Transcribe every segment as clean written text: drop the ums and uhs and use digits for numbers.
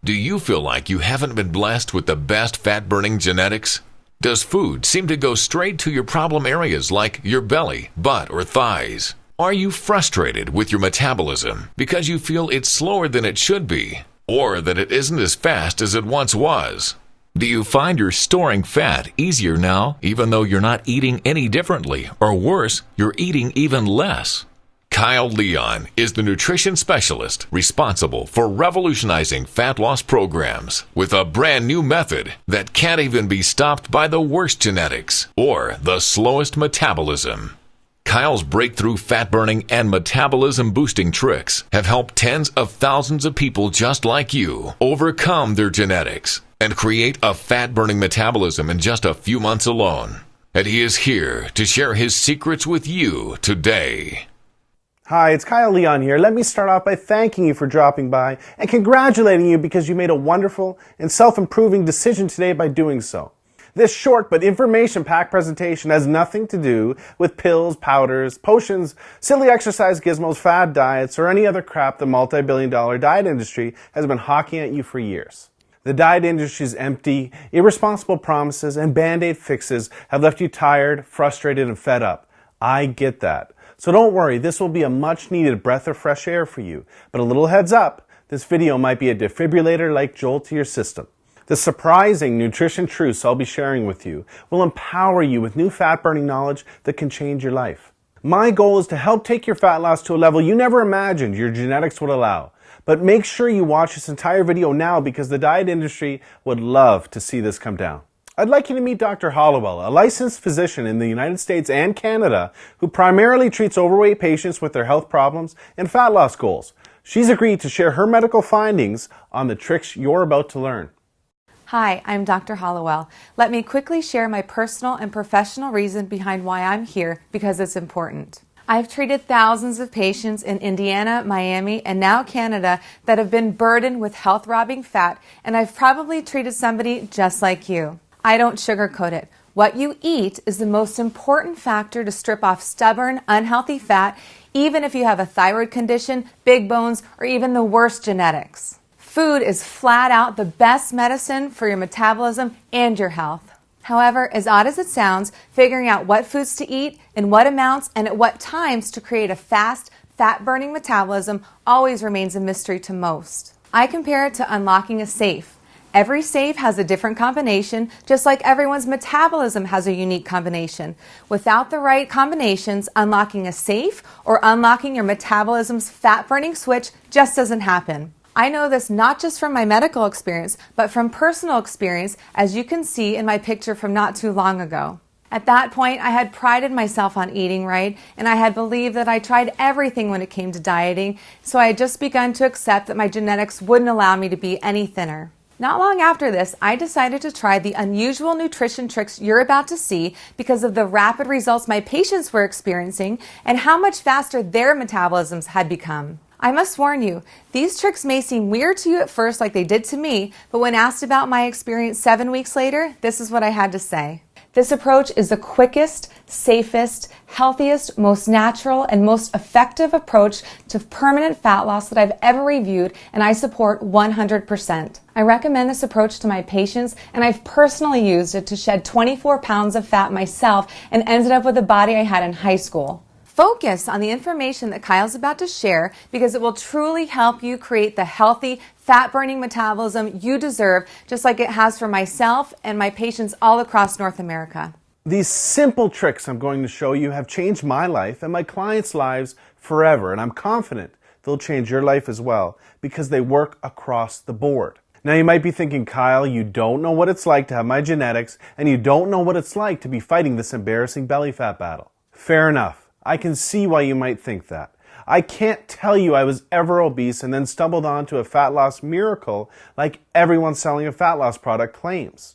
Do you feel like you haven't been blessed with the best fat-burning genetics? Does food seem to go straight to your problem areas like your belly, butt, or thighs? Are you frustrated with your metabolism because you feel it's slower than it should be, or that it isn't as fast as it once was? Do you find you're storing fat easier now, even though you're not eating any differently, or worse, you're eating even less? Kyle Leon is the nutrition specialist responsible for revolutionizing fat loss programs with a brand new method that can't even be stopped by the worst genetics or the slowest metabolism. Kyle's breakthrough fat burning and metabolism boosting tricks have helped tens of thousands of people just like you overcome their genetics and create a fat burning metabolism in just a few months alone. And he is here to share his secrets with you today. Hi, it's Kyle Leon here. Let me start off by thanking you for dropping by and congratulating you because you made a wonderful and self-improving decision today by doing so. This short but information-packed presentation has nothing to do with pills, powders, potions, silly exercise gizmos, fad diets, or any other crap the multi-billion-dollar diet industry has been hawking at you for years. The diet industry's empty, irresponsible promises and band-aid fixes have left you tired, frustrated, and fed up. I get that. So don't worry, this will be a much needed breath of fresh air for you. But a little heads up, this video might be a defibrillator-like jolt to your system. The surprising nutrition truths I'll be sharing with you will empower you with new fat-burning knowledge that can change your life. My goal is to help take your fat loss to a level you never imagined your genetics would allow. But make sure you watch this entire video now because the diet industry would love to see this come down. I'd like you to meet Dr. Hollowell, a licensed physician in the United States and Canada who primarily treats overweight patients with their health problems and fat loss goals. She's agreed to share her medical findings on the tricks you're about to learn. Hi, I'm Dr. Hollowell. Let me quickly share my personal and professional reason behind why I'm here because it's important. I've treated thousands of patients in Indiana, Miami, and now Canada that have been burdened with health-robbing fat, and I've probably treated somebody just like you. I don't sugarcoat it. What you eat is the most important factor to strip off stubborn, unhealthy fat, even if you have a thyroid condition, big bones, or even the worst genetics. Food is flat out the best medicine for your metabolism and your health. However, as odd as it sounds, figuring out what foods to eat, in what amounts, and at what times to create a fast, fat-burning metabolism always remains a mystery to most. I compare it to unlocking a safe. Every safe has a different combination, just like everyone's metabolism has a unique combination. Without the right combinations, unlocking a safe or unlocking your metabolism's fat-burning switch just doesn't happen. I know this not just from my medical experience, but from personal experience, as you can see in my picture from not too long ago. At that point, I had prided myself on eating right, and I had believed that I tried everything when it came to dieting, so I had just begun to accept that my genetics wouldn't allow me to be any thinner. Not long after this, I decided to try the unusual nutrition tricks you're about to see because of the rapid results my patients were experiencing and how much faster their metabolisms had become. I must warn you, these tricks may seem weird to you at first like they did to me, but when asked about my experience 7 weeks later, this is what I had to say. This approach is the quickest, safest, healthiest, most natural, and most effective approach to permanent fat loss that I've ever reviewed, and I support 100%. I recommend this approach to my patients, and I've personally used it to shed 24 pounds of fat myself and ended up with the body I had in high school. Focus on the information that Kyle's about to share because it will truly help you create the healthy, fat-burning metabolism you deserve, just like it has for myself and my patients all across North America. These simple tricks I'm going to show you have changed my life and my clients' lives forever, and I'm confident they'll change your life as well because they work across the board. Now you might be thinking, Kyle, you don't know what it's like to have my genetics, and you don't know what it's like to be fighting this embarrassing belly fat battle. Fair enough. I can see why you might think that. I can't tell you I was ever obese and then stumbled onto a fat loss miracle like everyone selling a fat loss product claims.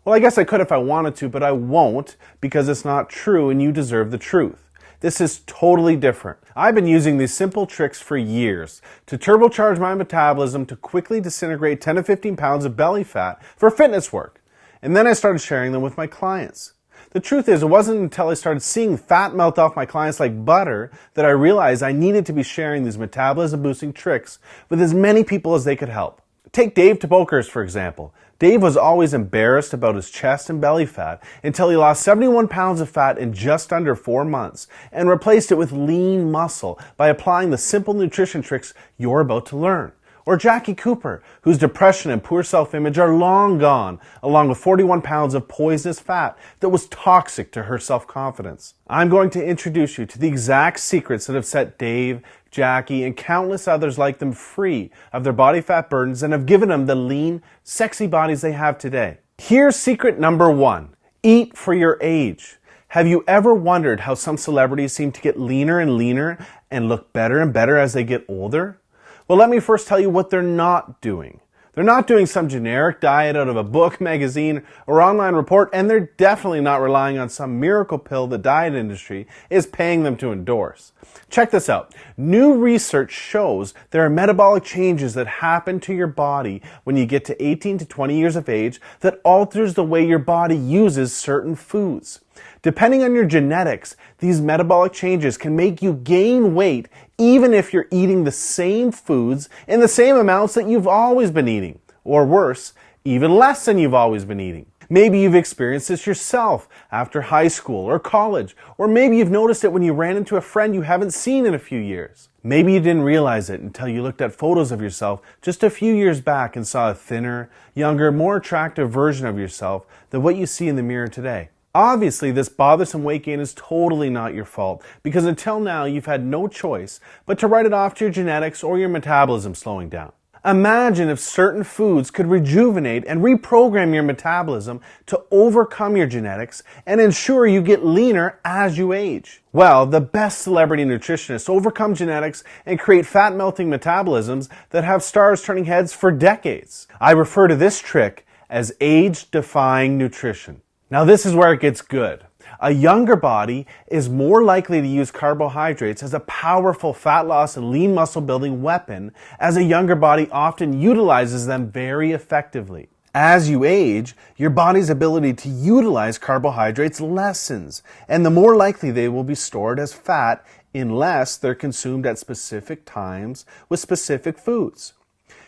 Well, I guess I could if I wanted to, but I won't because it's not true and you deserve the truth. This is totally different. I've been using these simple tricks for years to turbocharge my metabolism to quickly disintegrate 10 to 15 pounds of belly fat for fitness work. And then I started sharing them with my clients. The truth is, it wasn't until I started seeing fat melt off my clients like butter that I realized I needed to be sharing these metabolism boosting tricks with as many people as they could help. Take Dave Tabokers, for example. Dave was always embarrassed about his chest and belly fat until he lost 71 pounds of fat in just under 4 months and replaced it with lean muscle by applying the simple nutrition tricks you're about to learn. Or Jackie Cooper, whose depression and poor self-image are long gone, along with 41 pounds of poisonous fat that was toxic to her self-confidence. I'm going to introduce you to the exact secrets that have set Dave, Jackie, and countless others like them free of their body fat burdens and have given them the lean, sexy bodies they have today. Here's secret number 1. Eat for your age. Have you ever wondered how some celebrities seem to get leaner and leaner and look better and better as they get older? Well, let me first tell you what they're not doing. They're not doing some generic diet out of a book, magazine, or online report, and they're definitely not relying on some miracle pill the diet industry is paying them to endorse. Check this out. New research shows there are metabolic changes that happen to your body when you get to 18 to 20 years of age that alters the way your body uses certain foods. Depending on your genetics, these metabolic changes can make you gain weight even if you're eating the same foods in the same amounts that you've always been eating. Or worse, even less than you've always been eating. Maybe you've experienced this yourself after high school or college, or maybe you've noticed it when you ran into a friend you haven't seen in a few years. Maybe you didn't realize it until you looked at photos of yourself just a few years back and saw a thinner, younger, more attractive version of yourself than what you see in the mirror today. Obviously, this bothersome weight gain is totally not your fault because until now you've had no choice but to write it off to your genetics or your metabolism slowing down. Imagine if certain foods could rejuvenate and reprogram your metabolism to overcome your genetics and ensure you get leaner as you age. Well, the best celebrity nutritionists overcome genetics and create fat-melting metabolisms that have stars turning heads for decades. I refer to this trick as age-defying nutrition. Now this is where it gets good. A younger body is more likely to use carbohydrates as a powerful fat loss and lean muscle building weapon, as a younger body often utilizes them very effectively. As you age, your body's ability to utilize carbohydrates lessens, and the more likely they will be stored as fat unless they're consumed at specific times with specific foods.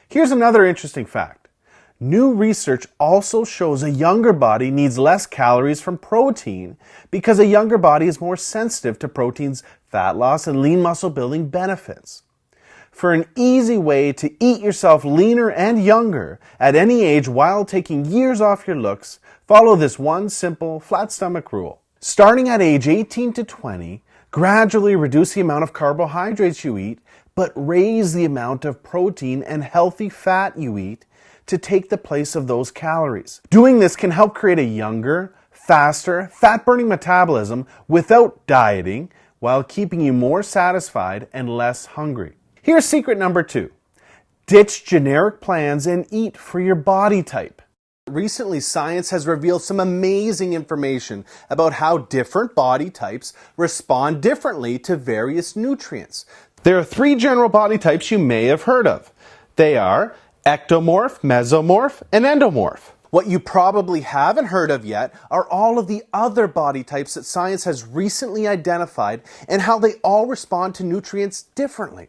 Here's another interesting fact. New research also shows a younger body needs less calories from protein because a younger body is more sensitive to protein's fat loss and lean muscle building benefits. For an easy way to eat yourself leaner and younger at any age while taking years off your looks, follow this one simple flat stomach rule. Starting at age 18 to 20, gradually reduce the amount of carbohydrates you eat, but raise the amount of protein and healthy fat you eat to take the place of those calories. Doing this can help create a younger, faster, fat-burning metabolism without dieting while keeping you more satisfied and less hungry. Here's secret number 2. Ditch generic plans and eat for your body type. Recently, science has revealed some amazing information about how different body types respond differently to various nutrients. There are 3 general body types you may have heard of. They are ectomorph, mesomorph, and endomorph. What you probably haven't heard of yet are all of the other body types that science has recently identified and how they all respond to nutrients differently.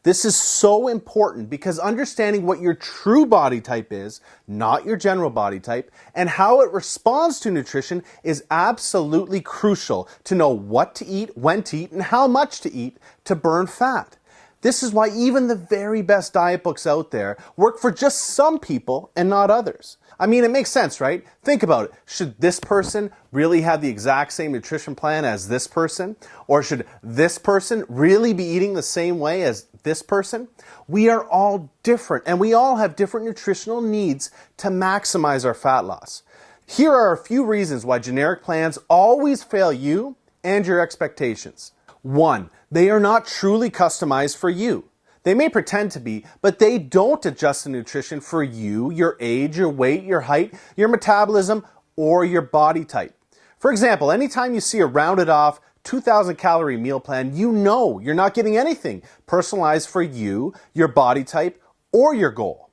This is so important because understanding what your true body type is, not your general body type, and how it responds to nutrition is absolutely crucial to know what to eat, when to eat, and how much to eat to burn fat. This is why even the very best diet books out there work for just some people and not others. I mean, it makes sense, right? Think about it. Should this person really have the exact same nutrition plan as this person? Or should this person really be eating the same way as this person? We are all different, and we all have different nutritional needs to maximize our fat loss. Here are a few reasons why generic plans always fail you and your expectations. 1, they are not truly customized for you. They may pretend to be, but they don't adjust the nutrition for you, your age, your weight, your height, your metabolism, or your body type. For example, anytime you see a rounded off 2,000 calorie meal plan, you know you're not getting anything personalized for you, your body type, or your goal.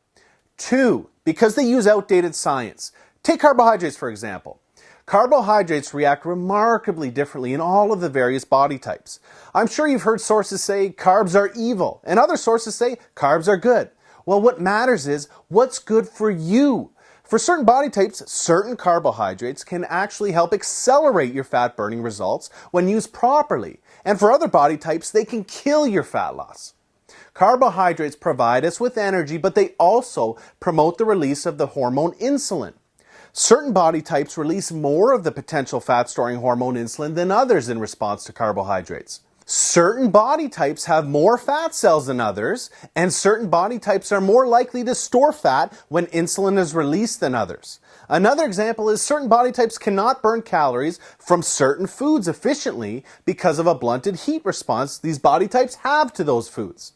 2, because they use outdated science. Take carbohydrates, for example. Carbohydrates react remarkably differently in all of the various body types. I'm sure you've heard sources say carbs are evil, and other sources say carbs are good. Well, what matters is what's good for you. For certain body types, certain carbohydrates can actually help accelerate your fat burning results when used properly. And for other body types, they can kill your fat loss. Carbohydrates provide us with energy, but they also promote the release of the hormone insulin. Certain body types release more of the potential fat-storing hormone insulin than others in response to carbohydrates. Certain body types have more fat cells than others, and certain body types are more likely to store fat when insulin is released than others. Another example is certain body types cannot burn calories from certain foods efficiently because of a blunted heat response these body types have to those foods.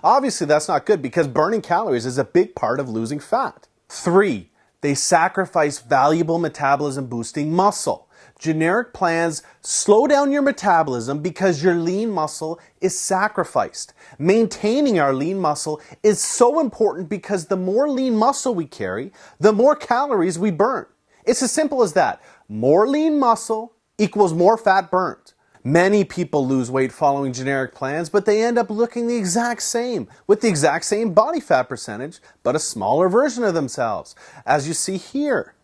Obviously, that's not good because burning calories is a big part of losing fat. 3. They sacrifice valuable metabolism-boosting muscle. Generic plans slow down your metabolism because your lean muscle is sacrificed. Maintaining our lean muscle is so important because the more lean muscle we carry, the more calories we burn. It's as simple as that. More lean muscle equals more fat burned. Many people lose weight following generic plans, but they end up looking the exact same, with the exact same body fat percentage, but a smaller version of themselves, as you see here.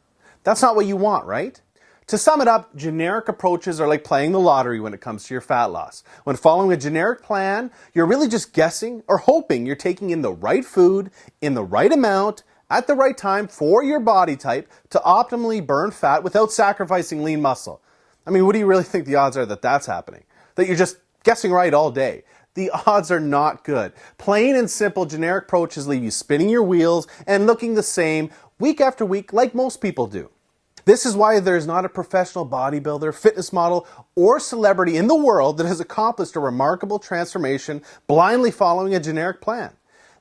That's not what you want, right? To sum it up, generic approaches are like playing the lottery when it comes to your fat loss. When following a generic plan, you're really just guessing or hoping you're taking in the right food, in the right amount, at the right time for your body type to optimally burn fat without sacrificing lean muscle. I mean, what do you really think the odds are that that's happening? That you're just guessing right all day? The odds are not good. Plain and simple generic approaches leave you spinning your wheels and looking the same week after week like most people do. This is why there's not a professional bodybuilder, fitness model, or celebrity in the world that has accomplished a remarkable transformation blindly following a generic plan.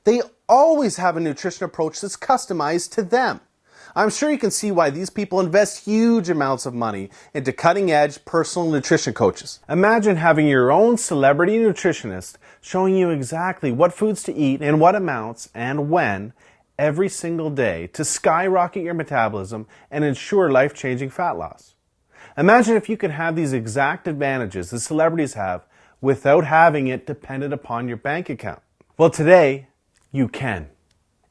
They always have a nutrition approach that's customized to them. I'm sure you can see why these people invest huge amounts of money into cutting-edge personal nutrition coaches. Imagine having your own celebrity nutritionist showing you exactly what foods to eat in what amounts and when every single day to skyrocket your metabolism and ensure life-changing fat loss. Imagine if you could have these exact advantages the celebrities have without having it dependent upon your bank account. Well, today, you can.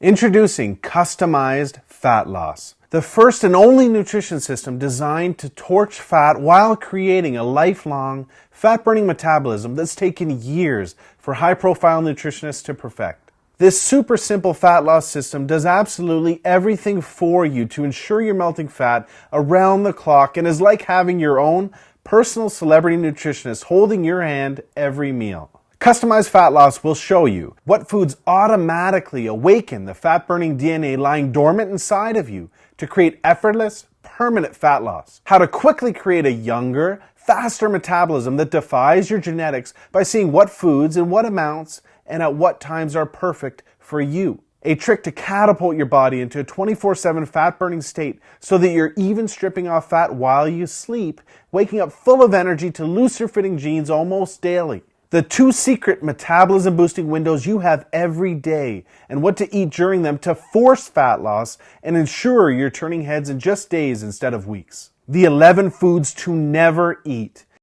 Introducing Customized Fat Loss, the first and only nutrition system designed to torch fat while creating a lifelong fat-burning metabolism that's taken years for high-profile nutritionists to perfect. This super simple fat loss system does absolutely everything for you to ensure you're melting fat around the clock and is like having your own personal celebrity nutritionist holding your hand every meal. Customized Fat Loss will show you what foods automatically awaken the fat-burning DNA lying dormant inside of you to create effortless, permanent fat loss. How to quickly create a younger, faster metabolism that defies your genetics by seeing what foods in what amounts and at what times are perfect for you. A trick to catapult your body into a 24/7 fat-burning state so that you're even stripping off fat while you sleep, waking up full of energy to looser-fitting jeans almost daily. The 2 secret metabolism-boosting windows you have every day and what to eat during them to force fat loss and ensure you're turning heads in just days instead of weeks. The 11 foods to never eat.